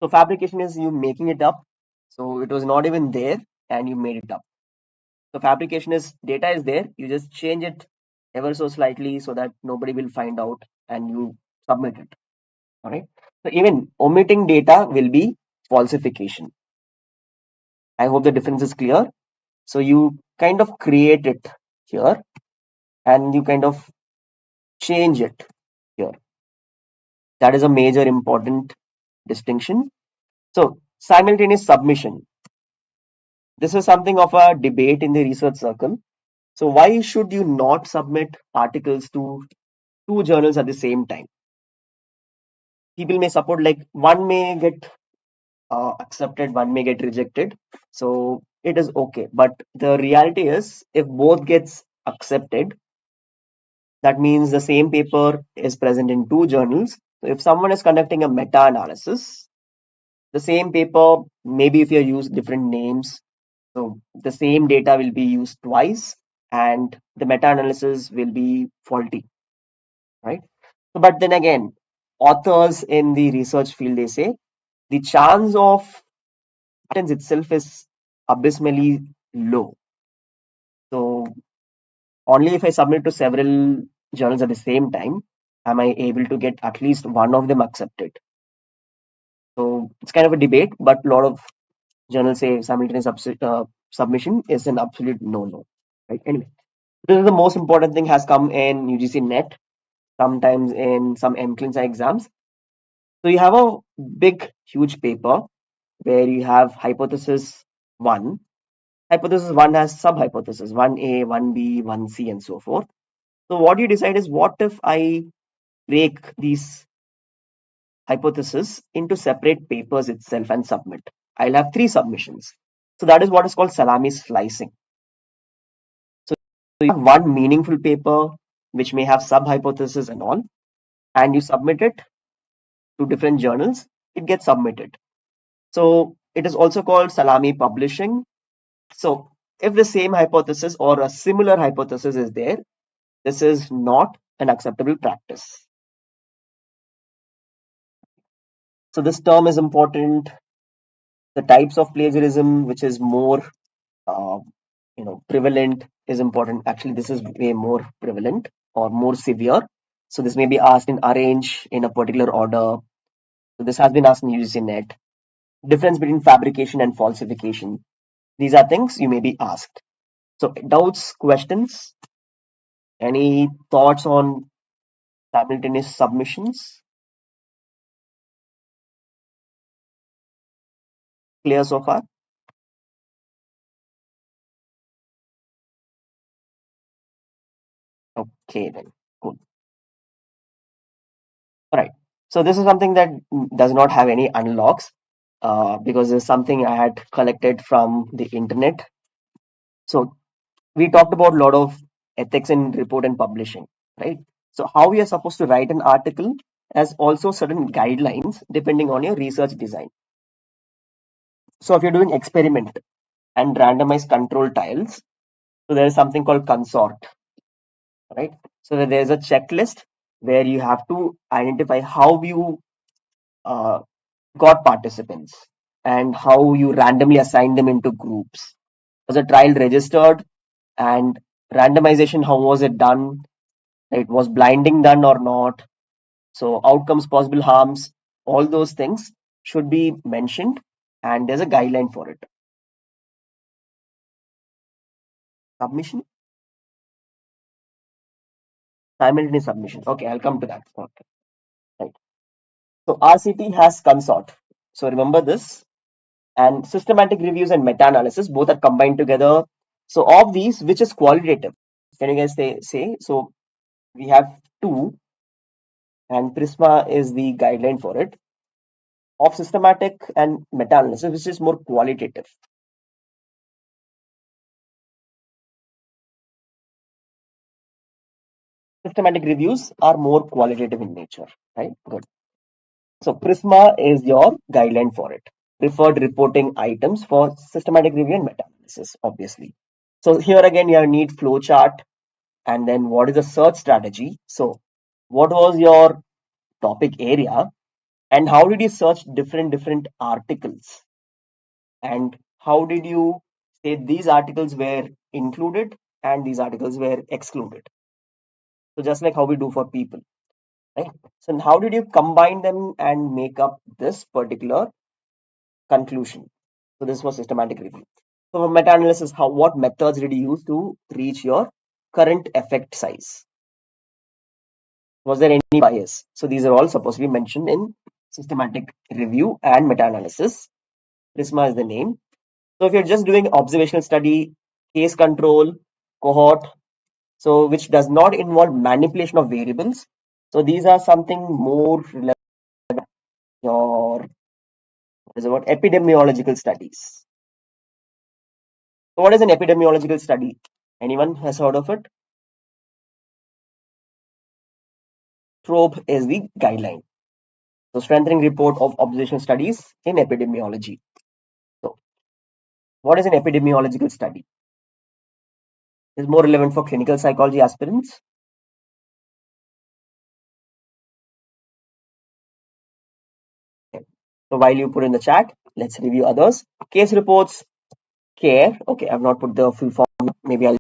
So fabrication is you making it up. So it was not even there and you made it up. So fabrication is data is there, you just change it ever so slightly so that nobody will find out and you submit it. All right. So even omitting data will be falsification. I hope the difference is clear. So you kind of create it here and you kind of change it here. That is a major important distinction. So simultaneous submission. This is something of a debate in the research circle. So why should you not submit articles to two journals at the same time? People may support like one may get accepted, one may get rejected. So it is okay. But the reality is if both gets accepted, that means the same paper is present in two journals. So if someone is conducting a meta-analysis, the same paper, maybe if you use different names, so the same data will be used twice and the meta-analysis will be faulty, right? So, but then again, authors in the research field, they say the chance of patents itself is abysmally low. So only if I submit to several journals at the same time, am I able to get at least one of them accepted. So it's kind of a debate, but a lot of journals say simultaneous submission is an absolute no-no. Right? Anyway, this is the most important thing has come in UGC NET, sometimes in some MCLINSA exams. So you have a big, huge paper where you have hypothesis 1. Hypothesis 1 has sub-hypothesis 1A, 1B, 1C, and so forth. So what you decide is what if I break these hypotheses into separate papers itself and submit. I'll have 3 submissions. So that is what is called salami slicing. So you have one meaningful paper which may have sub-hypothesis and all, and you submit it to different journals, it gets submitted. So it is also called salami publishing. So if the same hypothesis or a similar hypothesis is there, this is not an acceptable practice. So this term is important. The types of plagiarism, which is more uh, prevalent, is important. Actually, this is way more prevalent or more severe. So this may be asked in arrange in a particular order. So this has been asked in UGC net. Difference between fabrication and falsification. These are things you may be asked. So doubts, questions, any thoughts on simultaneous submissions? Clear so far? Okay then. Cool. All right. So this is something that does not have any unlocks because it's something I had collected from the internet. So we talked about a lot of ethics in report and publishing, right? So how we are supposed to write an article has also certain guidelines depending on your research design. So if you're doing experiment and randomized control trials, so there is something called consort, right? So there's a checklist where you have to identify how you uh, got participants and how you randomly assign them into groups. Was a trial registered and randomization, how was it done? It was blinding done or not? So outcomes, possible harms, all those things should be mentioned and there's a guideline for it. Submission, simultaneous submission. Okay, I'll come to that. Okay, right. So RCT has consort. So remember this. And systematic reviews and meta-analysis both are combined together. So of these, which is qualitative? Can you guys say? So we have two, and Prisma is the guideline for it. Of systematic and meta-analysis, which is more qualitative. Systematic reviews are more qualitative in nature, right? Good. So Prisma is your guideline for it. Preferred reporting items for systematic review and meta-analysis, obviously. So here again, you need flowchart, and then what is the search strategy? So what was your topic area, and how did you search different articles, and how did you say these articles were included and these articles were excluded? So just like how we do for people, right? So how did you combine them and make up this particular conclusion? So this was systematic review. So for meta-analysis, what methods did you use to reach your current effect size? Was there any bias? So these are all supposed to be mentioned in systematic review and meta-analysis. Prisma is the name. So if you're just doing observational study, case control, cohort, so which does not involve manipulation of variables. So these are something more relevant your what is about epidemiological studies. So what is an epidemiological study? Anyone has heard of it? TROPE is the guideline. So strengthening report of observational studies in epidemiology. So what is an epidemiological study? Is more relevant for clinical psychology aspirants. Okay. So while you put in the chat, let's review others. Case reports, care. Okay, I've not put the full form. Maybe I'll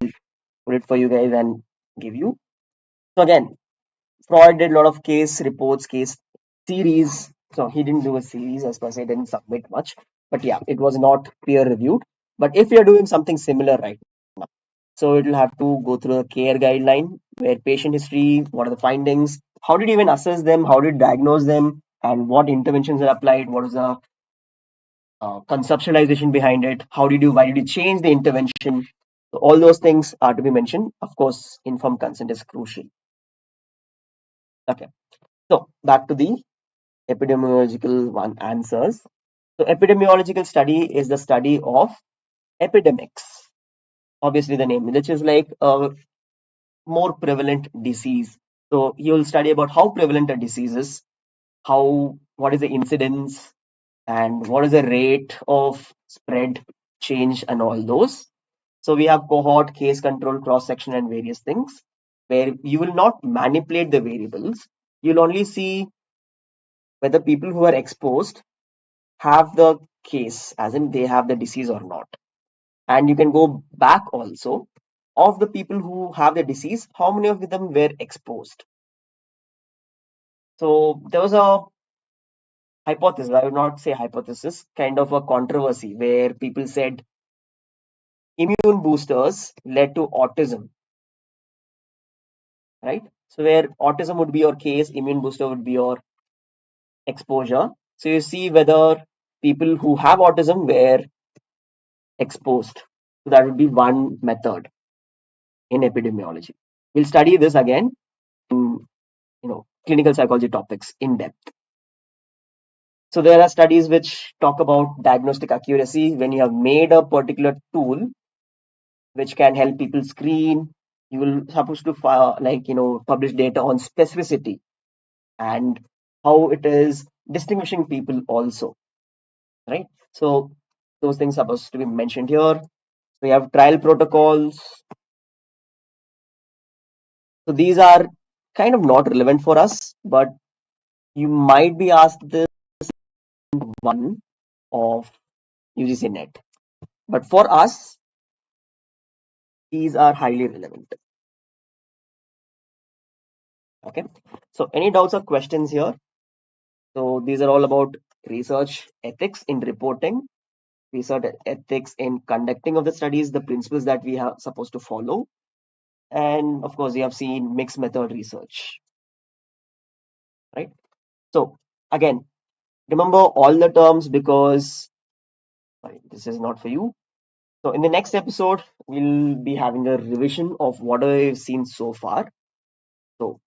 put it for you guys and give you. So again, Freud did a lot of case reports, case series. So he didn't do a series as per se, didn't submit much. But yeah, it was not peer reviewed. But if you're doing something similar right now, so it will have to go through a care guideline where patient history, what are the findings, how did you even assess them, how did you diagnose them, and what interventions are applied, what is the conceptualization behind it, why did you change the intervention. So all those things are to be mentioned. Of course, informed consent is crucial. Okay, so back to the epidemiological one answers. So epidemiological study is the study of epidemics. Obviously, the name, which is like a more prevalent disease. So you'll study about how prevalent a disease is, what is the incidence, and what is the rate of spread, change, and all those. So we have cohort, case control, cross section, and various things. where you will not manipulate the variables. You'll only see whether people who are exposed have the case, as in they have the disease or not. And you can go back also of the people who have the disease, how many of them were exposed. So there was a hypothesis, I would not say hypothesis, kind of a controversy where people said immune boosters led to autism, right? So where autism would be your case, immune booster would be your exposure. So you see whether people who have autism were exposed. So that would be one method in epidemiology. We'll study this again in clinical psychology topics in depth. So there are studies which talk about diagnostic accuracy when you have made a particular tool which can help people screen. You will supposed to publish data on specificity and how it is distinguishing people also, right? So those things are supposed to be mentioned here. We have trial protocols. So these are kind of not relevant for us, but you might be asked this one of UGC net. But for us, these are highly relevant. Okay. So any doubts or questions here? So these are all about research ethics in reporting, research ethics in conducting of the studies, the principles that we are supposed to follow. And of course, we have seen mixed method research, right? So again, remember all the terms because sorry, this is not for you. So in the next episode, we'll be having a revision of what I've seen so far. So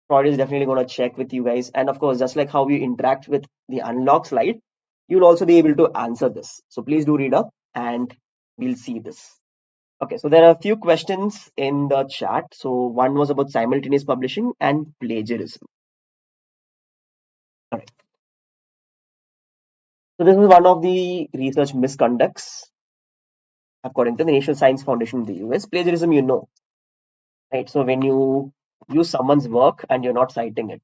Freud is definitely going to check with you guys. And of course, just like how you interact with the unlock slide, you'll also be able to answer this. So please do read up and we'll see this. Okay, so there are a few questions in the chat. So one was about simultaneous publishing and plagiarism. All right. So this is one of the research misconducts according to the National Science Foundation in the US. Plagiarism, right? So when you use someone's work and you're not citing it.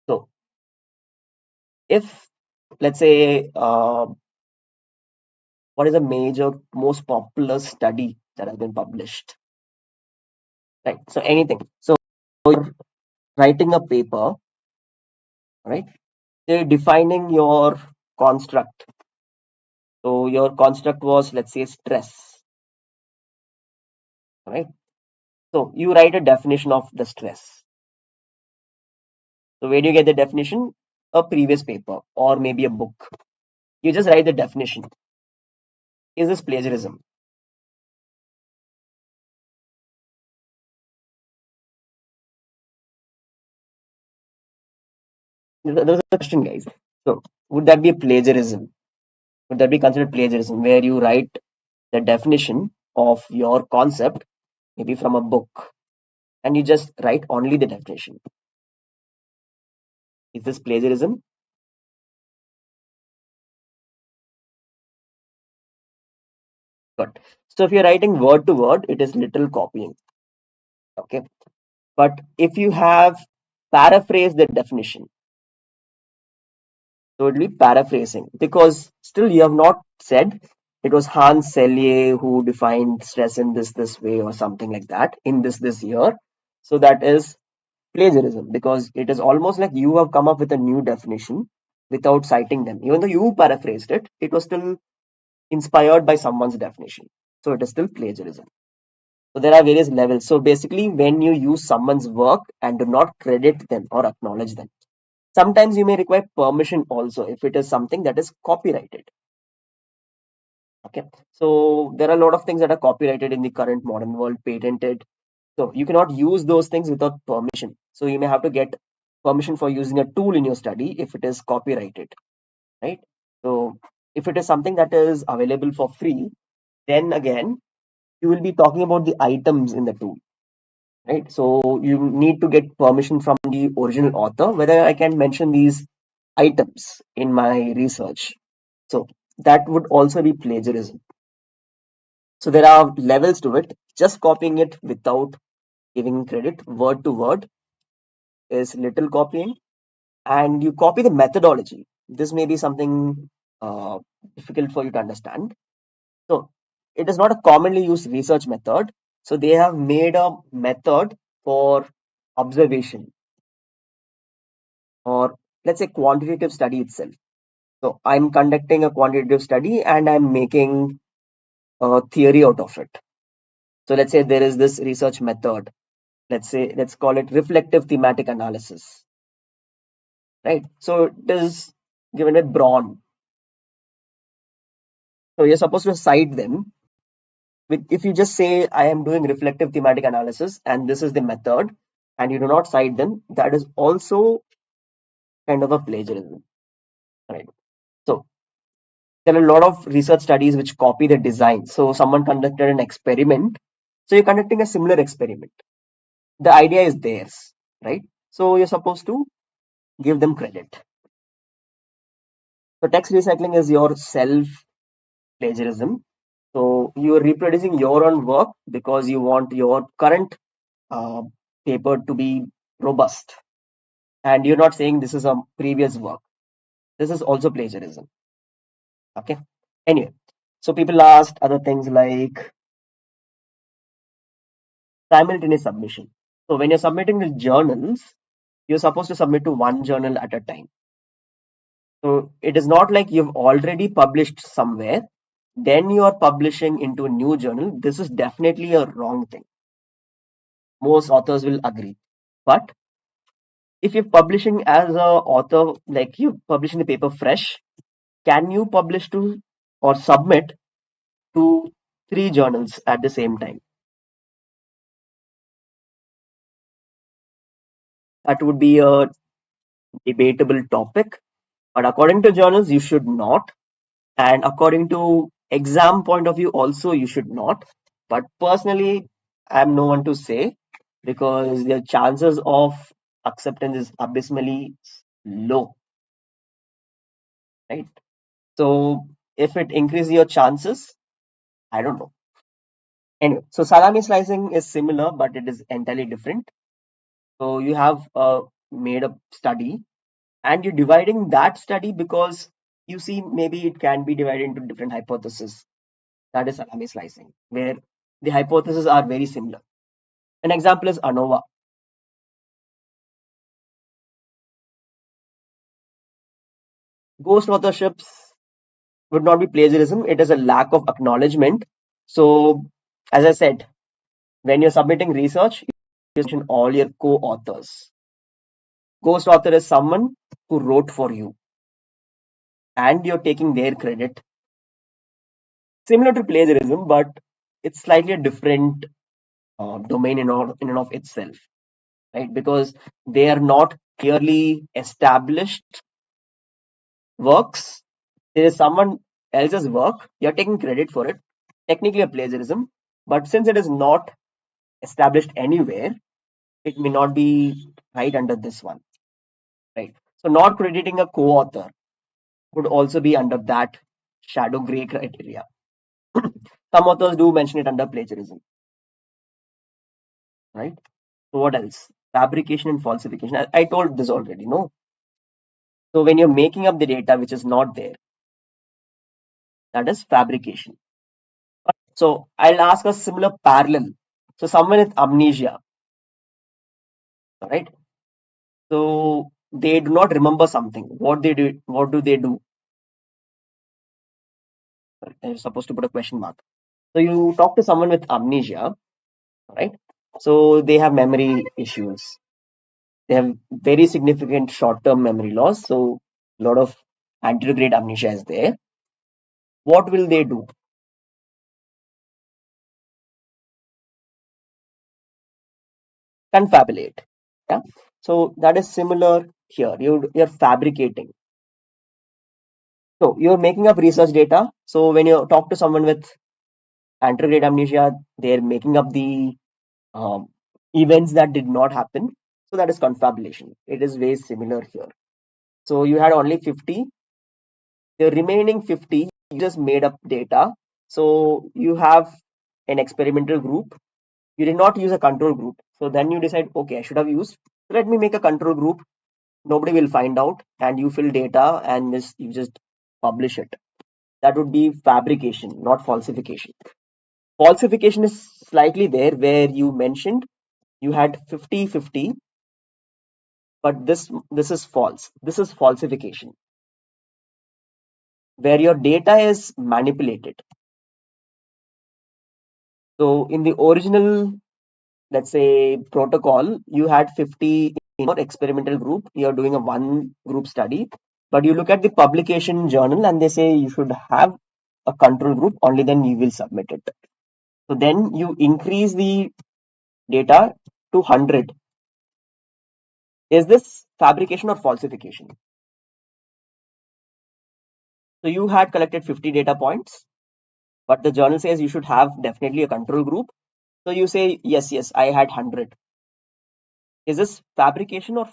So if, let's say, what is the major, most popular study that has been published? Right. So anything. So you're writing a paper, right? You're defining your construct. So your construct was, let's say, stress, right? So you write a definition of the stress. So where do you get the definition? A previous paper or maybe a book. You just write the definition. Is this plagiarism? There's a question, guys. So would that be a plagiarism? Would that be considered plagiarism where you write the definition of your concept, maybe from a book, and you just write only the definition? Is this plagiarism? Good. So if you're writing word to word, it is literal copying. Okay. But if you have paraphrased the definition, so it will be paraphrasing because still you have not said it was Hans Selye who defined stress in this way or something like that in this year. So that is plagiarism because it is almost like you have come up with a new definition without citing them. Even though you paraphrased it, it was still inspired by someone's definition. So it is still plagiarism. So there are various levels. So basically, when you use someone's work and do not credit them or acknowledge them, sometimes you may require permission also if it is something that is copyrighted. Okay. So there are a lot of things that are copyrighted in the current modern world, patented. So you cannot use those things without permission. So you may have to get permission for using a tool in your study if it is copyrighted, right? So if it is something that is available for free, then again, you will be talking about the items in the tool, right? So you need to get permission from the original author, whether I can mention these items in my research. So that would also be plagiarism. So there are levels to it. Just copying it without giving credit word to word is little copying, and you copy the methodology. This may be something uh, difficult for you to understand. So it is not a commonly used research method. So they have made a method for observation, or let's say quantitative study itself. So I'm conducting a quantitative study and I'm making a theory out of it. So let's say there is this research method. Let's call it reflective thematic analysis, right? So it is given with Braun. So you're supposed to cite them. If you just say I am doing reflective thematic analysis and this is the method, and you do not cite them, that is also kind of a plagiarism, right? So there are a lot of research studies which copy the design. So someone conducted an experiment. So you're conducting a similar experiment. The idea is theirs, right? So you're supposed to give them credit. So text recycling is your self plagiarism. So you're reproducing your own work because you want your current uh, paper to be robust, and you're not saying this is a previous work. This is also plagiarism. Okay. Anyway, so people asked other things like simultaneous submission. So when you're submitting the journals, you're supposed to submit to one journal at a time. So it is not like you've already published somewhere, then you are publishing into a new journal. This is definitely a wrong thing. Most authors will agree. But if you're publishing as a author, like you're publishing the paper fresh, can you publish to or submit to three journals at the same time? That would be a debatable topic. But according to journals, you should not. And according to exam point of view, also you should not. But personally, I'm no one to say because the chances of acceptance is abysmally low, right? So if it increases your chances, I don't know. Anyway, so salami slicing is similar, but it is entirely different. So you have made a study and you're dividing that study because you see maybe it can be divided into different hypotheses. That is salami slicing, where the hypotheses are very similar. An example is ANOVA. Ghost authorships would not be plagiarism, it is a lack of acknowledgement. So, as I said, when you're submitting research, you mention all your co authors. Ghost author is someone who wrote for you and you're taking their credit. Similar to plagiarism, but it's slightly a different domain in and of itself, right? Because they are not clearly established works. There is someone else's work, you're taking credit for it, technically a plagiarism, but since it is not established anywhere, it may not be right under this one, right? So not crediting a co-author would also be under that shadow gray criteria. Some authors do mention it under plagiarism, right? So what else? Fabrication and falsification. I told this already, no? So when you're making up the data which is not there, that is fabrication. So I'll ask a similar parallel. So someone with amnesia, right? So they do not remember something. What do they do? You're supposed to put a question mark. So you talk to someone with amnesia, right? So they have memory issues. They have very significant short-term memory loss. So a lot of anterograde amnesia is there. What will they do? Confabulate. Yeah. So that is similar here. You're fabricating. So you're making up research data. So when you talk to someone with anterograde amnesia, they're making up the um, events that did not happen. So that is confabulation. It is very similar here. So you had only 50. The remaining 50, you just made up data. So you have an experimental group. You did not use a control group. So then you decide, okay, I should have used, let me make a control group. Nobody will find out, and you fill data and this, you just publish it. That would be fabrication, not falsification. Falsification is slightly there where you mentioned you had 50-50, but this is false. This is falsification, where your data is manipulated. So in the original, let's say, protocol, you had 50 in your experimental group. You're doing a one group study, but you look at the publication journal and they say you should have a control group, only then you will submit it. So then you increase the data to 100. Is this fabrication or falsification? So you had collected 50 data points, but the journal says you should have definitely a control group. So you say, yes, I had 100. Is this fabrication or